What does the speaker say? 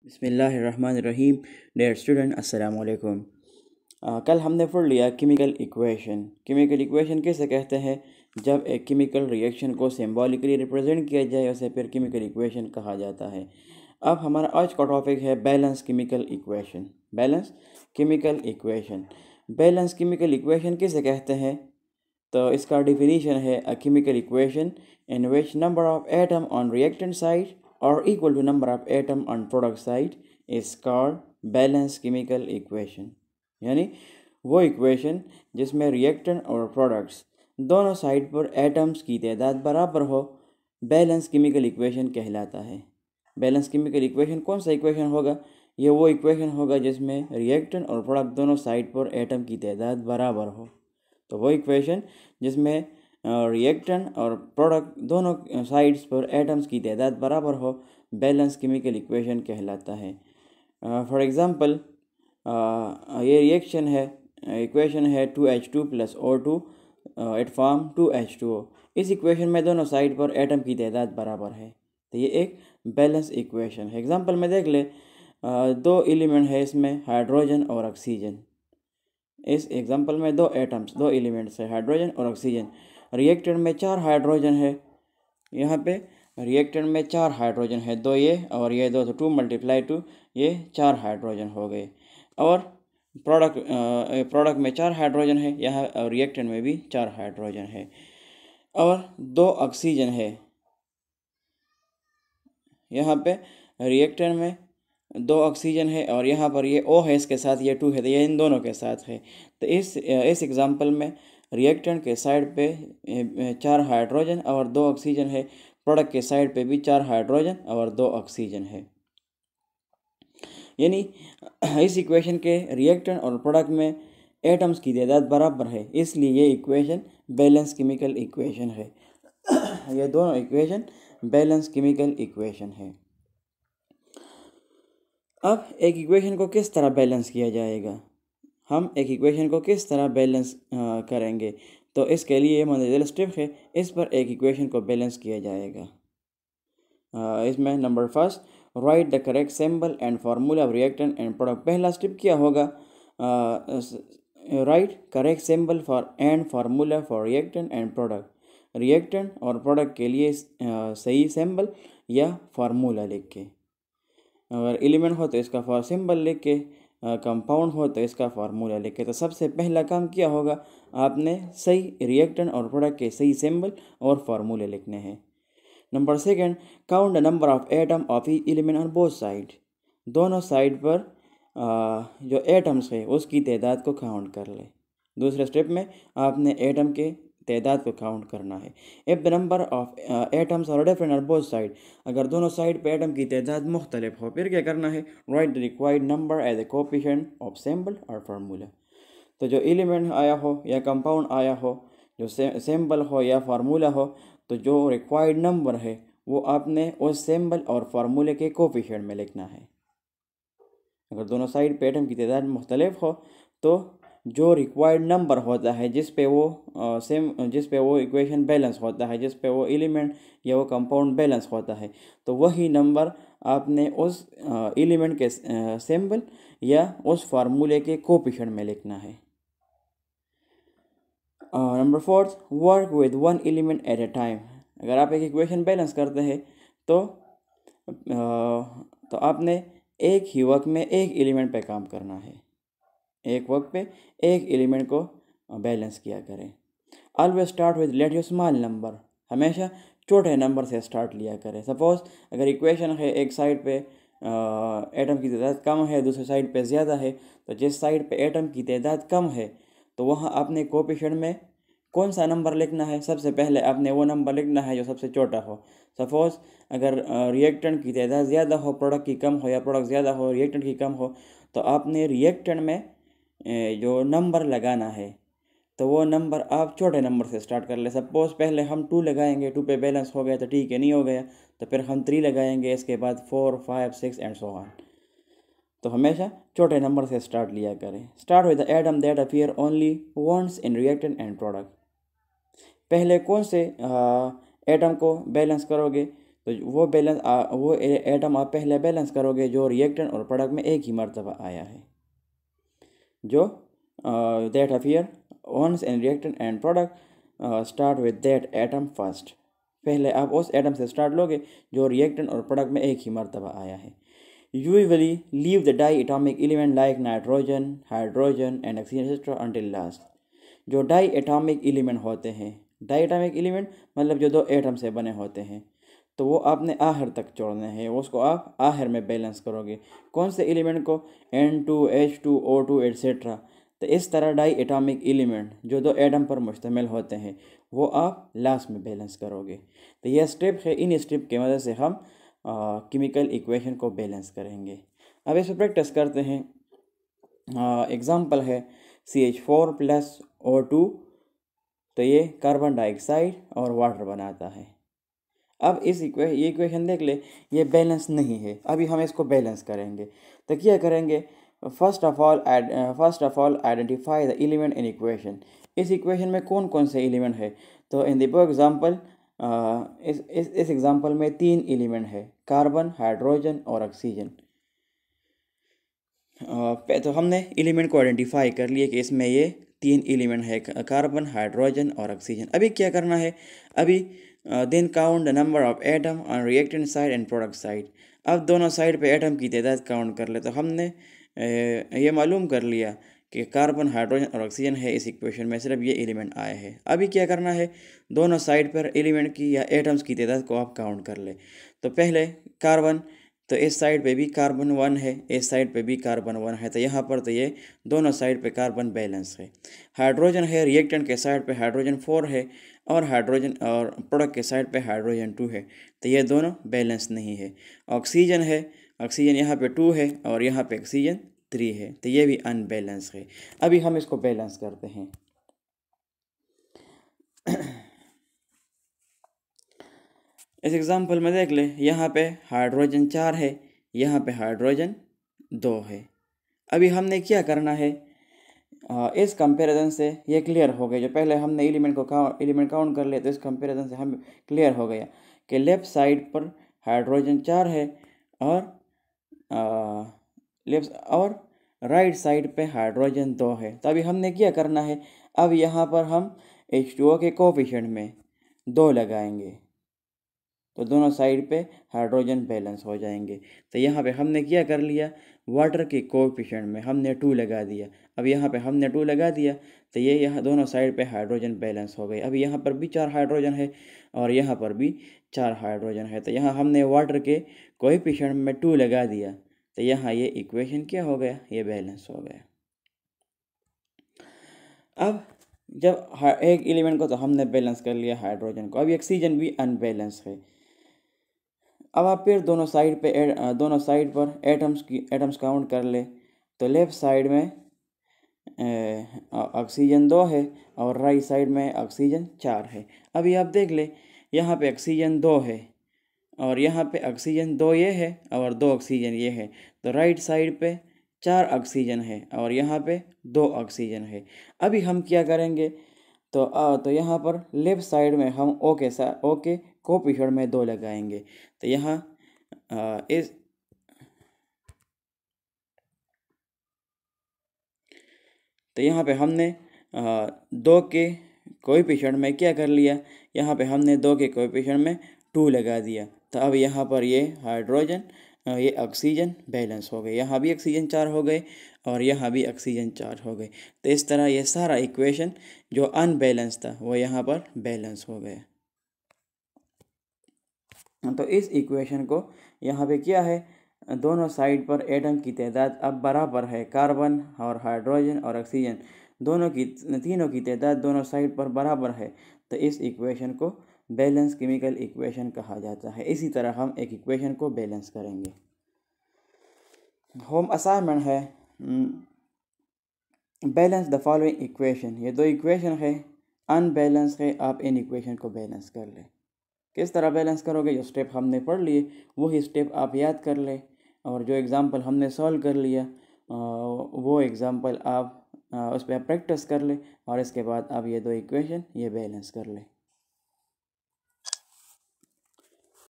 बिस्मिल्लाहिर्रहमानिर्रहीम। Dear student, अस्सलाम वालेकुम। कल हमने पढ़ लिया केमिकल इक्वेशन। केमिकल इक्वेशन किसे कहते हैं? जब एक केमिकल रिएक्शन को सिंबॉलिकली रिप्रेजेंट किया जाए उसे फिर केमिकल इक्वेशन कहा जाता है। अब हमारा आज का टॉपिक है balance chemical equation. Balance chemical equation. Balance chemical equation किसे कहते हैं? तो इसका डिफिनीशन है a chemical equation in which number of atom on reactant side और equal to number of atom on product side is called balance chemical equation. यानी वो equation जिसमें रिएक्टेंट और प्रोडक्ट्स दोनों साइड पर एटम्स की तादाद बराबर हो, बैलेंस केमिकल इक्वेशन कहलाता है। बैलेंस केमिकल इक्वेशन कौन सा इक्वेशन होगा? ये वो इक्वेशन होगा जिसमें रिएक्टेंट और प्रोडक्ट दोनों साइड पर एटम की तादाद बराबर हो। तो वो इक्वेशन जिसमें रिएक्टेंट और प्रोडक्ट दोनों साइड्स पर एटम्स की तादाद बराबर हो, बैलेंस केमिकल इक्वेशन कहलाता है। फॉर एग्ज़ाम्पल, ये रिएक्शन है, इक्वेशन है 2H2 plus O2 eight form 2H2O। इस इक्वेशन में दोनों साइड पर एटम की तादाद बराबर है, तो ये एक बैलेंस इक्वेशन है। एग्जांपल में देख ले, दो एलिमेंट है इसमें, हाइड्रोजन और ऑक्सीजन। इस एग्जांपल में दो एटम्स, दो एलिमेंट्स है, हाइड्रोजन और ऑक्सीजन। रिएक्टेंट में 4 हाइड्रोजन है। यहाँ पे रिएक्टेंट में 4 हाइड्रोजन है, दो ये और ये दो, तो 2 × 2 ये 4 हाइड्रोजन हो गए। और प्रोडक्ट में 4 हाइड्रोजन है, यहाँ रिएक्टेंट में भी 4 हाइड्रोजन है। और 2 ऑक्सीजन है। यहाँ पे रिएक्टेंट में 2 ऑक्सीजन है और यहाँ पर ये O है, इसके साथ ये 2 है, तो ये इन दोनों के साथ है। तो इस एग्जांपल में रिएक्टेंट के साइड पे 4 हाइड्रोजन और 2 ऑक्सीजन है, प्रोडक्ट के साइड पे भी 4 हाइड्रोजन और 2 ऑक्सीजन है। यानी इस इक्वेशन के रिएक्टेंट और प्रोडक्ट में एटम्स की तादाद बराबर है, इसलिए ये इक्वेशन बैलेंस केमिकल इक्वेशन है। ये दोनों इक्वेशन बैलेंस केमिकल इक्वेशन है। अब एक इक्वेशन को किस तरह बैलेंस किया जाएगा? हम एक इक्वेशन को किस तरह बैलेंस करेंगे? तो इसके लिए ये मंजिल स्टेप है, इस पर एक इक्वेशन को बैलेंस किया जाएगा। इसमें number first, right the correct symbol and formula of reactant and product. पहला स्टेप क्या होगा? Right correct symbol for and formula for reactant and product. Reactant और प्रोडक्ट के लिए सही सिंबल या फार्मूला लिख के, अगर एलिमेंट हो तो इसका फॉर सिंबल लिख के, कंपाउंड हो तो इसका फार्मूला लिख के। तो सबसे पहला काम क्या होगा? आपने सही रिएक्टेंट और प्रोडक्ट के सही सिंबल और फार्मूले लिखने हैं। Number second, count the number of atom of each element on both side. दोनों साइड पर जो एटम्स है उसकी तादाद को काउंट कर ले। दूसरे स्टेप में आपने एटम के तादाद को काउंट करना है। If the number of atoms are different on both side, अगर दोनों साइड पे एटम की तादाद मुख्तलिफ हो, फिर क्या करना है? Write the required number as a coefficient of symbol और फार्मूला। तो जो एलिमेंट आया हो या कंपाउंड आया हो, जो सिंबल हो या फार्मूला हो, तो जो रिक्वायर्ड नंबर है वो आपने उस सिंबल और फार्मूले के कोफिशिएंट में लिखना है। अगर दोनों साइड पे एटम की तादाद मुख्तलिफ हो, तो जो रिक्वायर्ड नंबर होता है जिस पे वो इक्वेशन बैलेंस होता है, जिस पे वो एलिमेंट या वो कंपाउंड बैलेंस होता है, तो वही नंबर आपने उस एलिमेंट के सिंबल या उस फार्मूले के कोफिशिएंट में लिखना है। Number fourth, work with one element at a time. अगर आप एक इक्वेशन बैलेंस करते हैं तो आपने एक ही वक्त में एक एलिमेंट पे काम करना है। एक वक्त पे एक एलिमेंट को बैलेंस किया करें। Always start with let your small number. हमेशा छोटे नंबर से स्टार्ट लिया करें। सपोज अगर इक्वेशन है, एक साइड पे एटम की तादाद कम है, दूसरी साइड पे ज़्यादा है, तो जिस साइड पे एटम की तादाद कम है तो वहाँ आपने कोफिशिएंट में कौन सा नंबर लिखना है? सबसे पहले आपने वो नंबर लिखना है जो सबसे छोटा हो। सपोज अगर रिएक्टेंट की तादाद ज़्यादा हो, प्रोडक्ट की कम हो, या प्रोडक्ट ज़्यादा हो, रिएक्टेंट की कम हो, तो आपने रिएक्टेंट में जो नंबर लगाना है तो वो नंबर आप छोटे नंबर से स्टार्ट कर ले। सपोज पहले हम 2 लगाएंगे, 2 पे बैलेंस हो गया तो ठीक है, नहीं हो गया तो फिर हम 3 लगाएंगे, इसके बाद 4, 5, 6 एंड सो ऑन। तो हमेशा छोटे नंबर से स्टार्ट लिया करें। Start with the atom that appear only once in reactant and product. पहले कौन से एटम को बैलेंस करोगे? तो वो एटम आप पहले बैलेंस करोगे जो रिएक्टेंट और प्रोडक्ट में एक ही मरतबा आया है, जो that appear once in reactant and product start with that atom first. पहले आप उस एटम से स्टार्ट लोगे जो रिएक्टेंट और प्रोडक्ट में एक ही मरतबा आया है। Usually leave the diatomic element like nitrogen, hydrogen and oxygen etcetera until last. जो डाई एटॉमिक एलिमेंट होते हैं, डाई एटॉमिक एलिमेंट मतलब जो दो एटम से बने होते हैं, तो वो आपने आखिर तक छोड़ने हैं, उसको आप आखिर में बैलेंस करोगे। कौन से एलिमेंट को? N2, H2, O2 etcetera. तो इस तरह डाई एटॉमिक एलिमेंट जो दो एटम पर मुश्तमिल होते हैं वो आप लास्ट में बैलेंस करोगे। तो यह स्टेप है, इन स्टेप की मदद से हम केमिकल इक्वेशन को बैलेंस करेंगे। अब इस पर प्रैक्टिस करते हैं। एग्ज़ाम्पल है CH4 प्लस O2, तो ये कार्बन डाइऑक्साइड और वाटर बनाता है। अब ये इक्वेशन देख ले, ये बैलेंस नहीं है, अभी हम इसको बैलेंस करेंगे। तो क्या करेंगे? First of all identify the element in equation. इस इक्वेशन में कौन कौन से एलिमेंट है? तो इन द एग्जांपल, इस एग्जांपल में 3 एलिमेंट है, कार्बन, हाइड्रोजन और ऑक्सीजन। तो हमने एलिमेंट को आइडेंटिफाई कर लिया कि इसमें ये 3 एलिमेंट है, कार्बन, हाइड्रोजन और ऑक्सीजन। अभी क्या करना है? अभी then count the number of atom on reactant side and product side. अब दोनों साइड पे एटम की तादाद काउंट कर ले। तो हमने ये मालूम कर लिया कि कार्बन, हाइड्रोजन और ऑक्सीजन है, इस इक्वेशन में सिर्फ ये एलिमेंट आए हैं। अभी क्या करना है? दोनों साइड पर एलिमेंट की या एटम्स की तादाद को आप काउंट कर ले। तो पहले कार्बन, तो इस साइड पे भी कार्बन 1 है, इस साइड पे भी कार्बन 1 है, तो यहाँ पर तो ये दोनों साइड पे कार्बन बैलेंस है। हाइड्रोजन है, रिएक्टेंट के साइड पे हाइड्रोजन 4 है और हाइड्रोजन और प्रोडक्ट के साइड पे हाइड्रोजन 2 है, तो ये दोनों बैलेंस नहीं है। ऑक्सीजन है, ऑक्सीजन यहाँ पे 2 है और यहाँ पे ऑक्सीजन 3 है, तो ये भी अनबैलेंस है। अभी हम इसको बैलेंस करते हैं। इस एग्जांपल में देख ले, यहाँ पे हाइड्रोजन 4 है, यहाँ पे हाइड्रोजन 2 है। अभी हमने क्या करना है? इस कंपैरिजन से ये क्लियर हो गया, जो पहले हमने एलिमेंट काउंट कर लिया, तो इस कंपैरिजन से हम क्लियर हो गया कि लेफ़्ट साइड पर हाइड्रोजन 4 है और राइट साइड पे हाइड्रोजन 2 है। तो अभी हमने क्या करना है? अब यहाँ पर हम H2O के कोफिशिएंट में 2 लगाएंगे, तो दोनों साइड पे हाइड्रोजन बैलेंस हो जाएंगे। तो यहाँ पे हमने क्या कर लिया? वाटर के कोएफिशिएंट में हमने 2 लगा दिया। अब यहाँ पे हमने 2 लगा दिया, तो ये यहाँ दोनों साइड पे हाइड्रोजन बैलेंस हो गए। अब यहाँ पर भी 4 हाइड्रोजन है और यहाँ पर भी 4 हाइड्रोजन है, तो यहाँ हमने वाटर के कोएफिशिएंट में 2 लगा दिया, तो यहाँ ये इक्वेशन क्या हो गया? ये बैलेंस हो गया। अब जब एक एलिमेंट को तो हमने बैलेंस कर लिया, हाइड्रोजन को, अब ऑक्सीजन भी अनबैलेंस है। अब आप फिर दोनों साइड पर एटम्स काउंट कर ले। तो लेफ़्ट साइड में ऑक्सीजन 2 है और राइट साइड में ऑक्सीजन 4 है। अभी आप देख ले, यहाँ पे ऑक्सीजन 2 है और यहाँ पे ऑक्सीजन 2 ये है और 2 ऑक्सीजन ये है, तो राइट साइड पे 4 ऑक्सीजन है और यहाँ पे 2 ऑक्सीजन है। अभी हम क्या करेंगे? तो यहाँ पर लेफ़्ट साइड में हम ओ के कोएफिशिएंट में 2 लगाएंगे, तो यहाँ तो यहाँ पे हमने 2 के कोएफिशिएंट में क्या कर लिया? यहाँ पे हमने 2 के कोएफिशिएंट में 2 लगा दिया, तो अब यहाँ पर ये हाइड्रोजन ये ऑक्सीजन बैलेंस हो गए, यहाँ भी ऑक्सीजन 4 हो गए और यहाँ भी ऑक्सीजन 4 हो गए। तो इस तरह ये सारा इक्वेशन जो अनबैलेंस था वो यहाँ पर बैलेंस हो गया। तो इस इक्वेशन को यहाँ पे क्या है? दोनों साइड पर एटम की तादाद अब बराबर है, कार्बन और हाइड्रोजन और ऑक्सीजन तीनों की तादाद दोनों साइड पर बराबर है, तो इस इक्वेशन को बैलेंस केमिकल इक्वेशन कहा जाता है। इसी तरह हम एक इक्वेशन को बैलेंस करेंगे। होम असाइनमेंट है, बैलेंस द फॉलोइंग इक्वेशन। ये 2 इक्वेशन है, अनबैलेंस है, आप इन इक्वेशन को बैलेंस कर ले। किस तरह बैलेंस करोगे? जो स्टेप हमने पढ़ लिए वही स्टेप आप याद कर ले, और जो एग्ज़ाम्पल हमने सॉल्व कर लिया वो एग्ज़ाम्पल आप उस पर प्रैक्टिस कर ले, और इसके बाद आप ये 2 इक्वेशन ये बैलेंस कर ले।